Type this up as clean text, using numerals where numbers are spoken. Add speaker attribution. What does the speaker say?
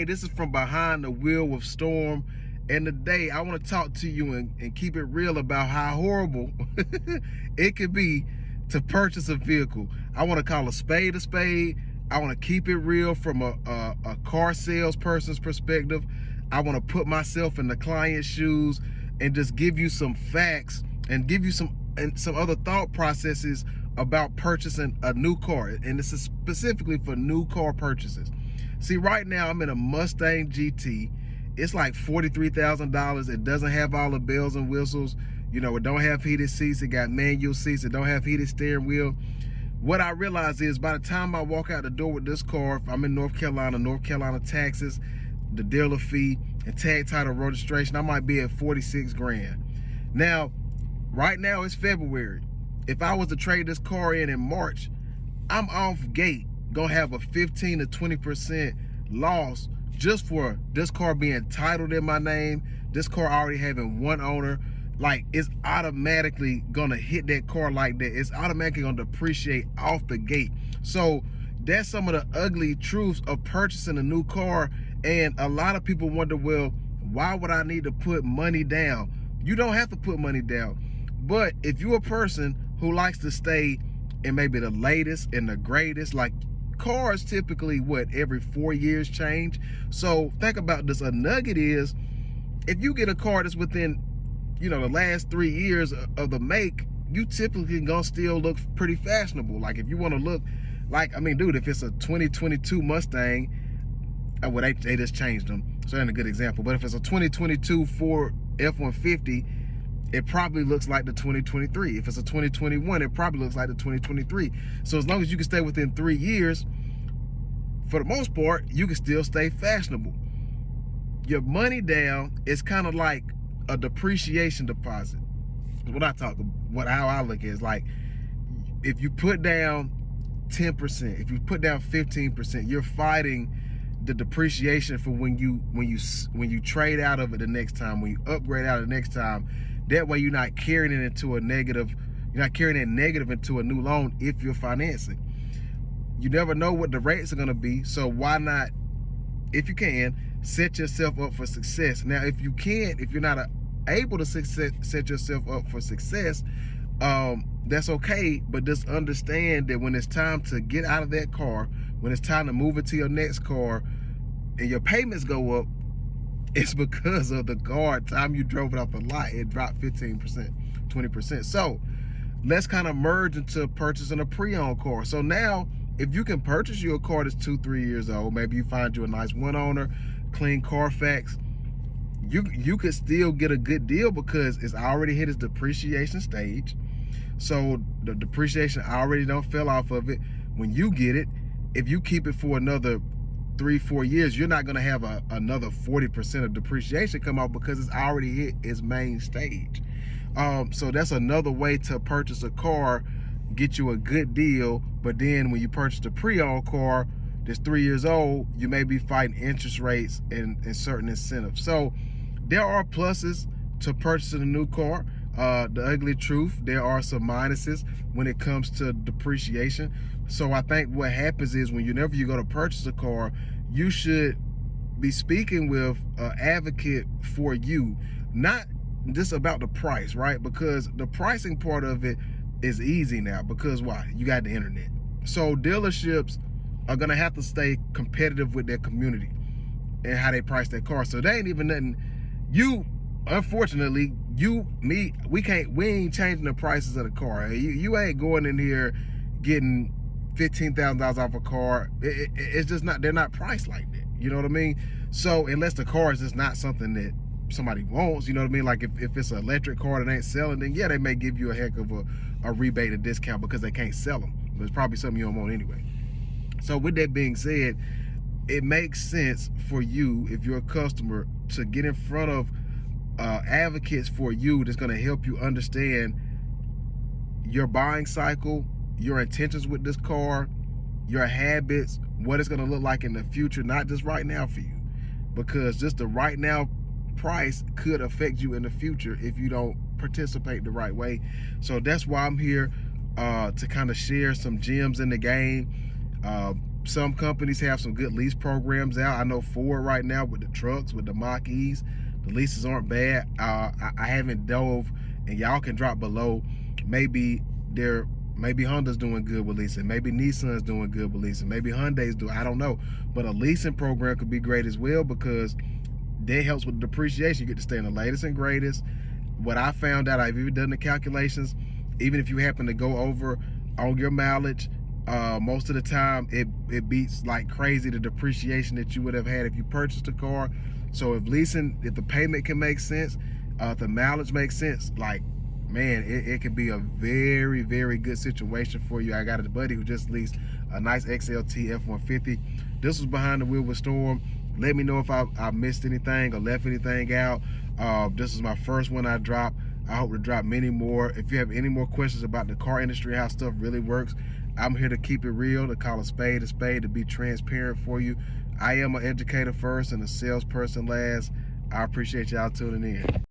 Speaker 1: Hey, this is from Behind the Wheel with Storm, and today I want to talk to you and keep it real about how horrible it could be to purchase a vehicle. I want to call a spade a spade. I want to keep it real from a car salesperson's perspective. I want to put myself in the client's shoes and just give you some facts and give you some other thought processes about purchasing a new car, and this is specifically for new car purchases. See, right now I'm in a Mustang GT. It's like $43,000. It doesn't have all the bells and whistles. You know, it don't have heated seats. It got manual seats. It don't have heated steering wheel. What I realize is by the time I walk out the door with this car, if I'm in North Carolina taxes, the dealer fee, and tag title registration, I might be at 46 grand. Now, right now it's February. If I was to trade this car in March, I'm off gate gonna have a 15 to 20% loss just for this car being titled in my name, this car already having one owner. Like, it's automatically gonna hit that car like that. It's automatically gonna depreciate off the gate. So that's some of the ugly truths of purchasing a new car. And a lot of people wonder, well, why would I need to put money down? You don't have to put money down. But if you're a person who likes to stay in maybe the latest and the greatest, like, cars typically every 4 years change. So think about this. A nugget is, if you get a car that's within, you know, the last 3 years of the make, you typically gonna still look pretty fashionable. Like, if you want to look like, I mean, dude, if it's a 2022 Mustang, well, they just changed them, so that's a good example. But if it's a 2022 Ford F-150, it probably looks like the 2023. If it's a 2021, it probably looks like the 2023. So as long as you can stay within 3 years, for the most part, you can still stay fashionable. Your money down is kind of like a depreciation deposit. How I look at it is like, if you put down 10%, if you put down 15%, you're fighting the depreciation for when you trade out of it the next time, when you upgrade out of the next time. That way you're not carrying it into a negative. You're not carrying that negative into a new loan if you're financing. You never know what the rates are going to be, so why not, if you can, set yourself up for success. Now, if you can't, if you're not able to set yourself up for success, that's okay, but just understand that when it's time to get out of that car, when it's time to move it to your next car, and your payments go up, it's because of the car. Time you drove it off the lot, it dropped 15%, 20%. So let's kind of merge into purchasing a pre-owned car. So now, if you can purchase you a car that's 2-3 years old, maybe you find you a nice one owner, clean Carfax, you could still get a good deal because it's already hit its depreciation stage. So the depreciation already don't fell off of it. When you get it, if you keep it for another 3-4 years, you're not going to have another 40% of depreciation come out because it's already hit its main stage. So that's another way to purchase a car, get you a good deal. But then when you purchase a pre-owned car that's 3 years old, you may be fighting interest rates and certain incentives. So there are pluses to purchasing a new car. The ugly truth, there are some minuses when it comes to depreciation. So I think what happens is, whenever you go to purchase a car, you should be speaking with an advocate for you, not just about the price, right? Because the pricing part of it is easy now, because why? You got the internet. So dealerships are gonna have to stay competitive with their community and how they price their car. So they ain't even nothing. Unfortunately, we ain't changing the prices of the car. You ain't going in here getting $15,000 off a car. It's just not. They're not priced like that. You know what I mean? So unless the car is just not something that somebody wants, you know what I mean? Like, if it's an electric car that ain't selling, then yeah, they may give you a heck of a rebate or discount because they can't sell them. But it's probably something you don't want anyway. So with that being said, it makes sense for you, if you're a customer, to get in front of advocates for you that's going to help you understand your buying cycle, your intentions with this car, your habits, what it's going to look like in the future, not just right now for you, because just the right now price could affect you in the future if you don't participate the right way. So that's why I'm here, to kind of share some gems in the game. Some companies have some good lease programs out. I know Ford right now with the trucks, with the Mach-E's, the leases aren't bad. I haven't dove, and y'all can drop below. Maybe Honda's doing good with leasing. Maybe Nissan's doing good with leasing. Maybe Hyundai's doing. I don't know. But a leasing program could be great as well, because that helps with depreciation. You get to stay in the latest and greatest. What I found out, I've even done the calculations, even if you happen to go over on your mileage, most of the time it beats like crazy the depreciation that you would have had if you purchased a car. So if the payment can make sense, if the mileage makes sense, like, man, it can be a very, very good situation for you. I got a buddy who just leased a nice XLT F-150. This was behind the wheel with Storm. Let me know if I missed anything or left anything out. This is my first one I dropped. I hope to drop many more. If you have any more questions about the car industry, how stuff really works, I'm here to keep it real, to call a spade, to be transparent for you. I am an educator first and a salesperson last. I appreciate y'all tuning in.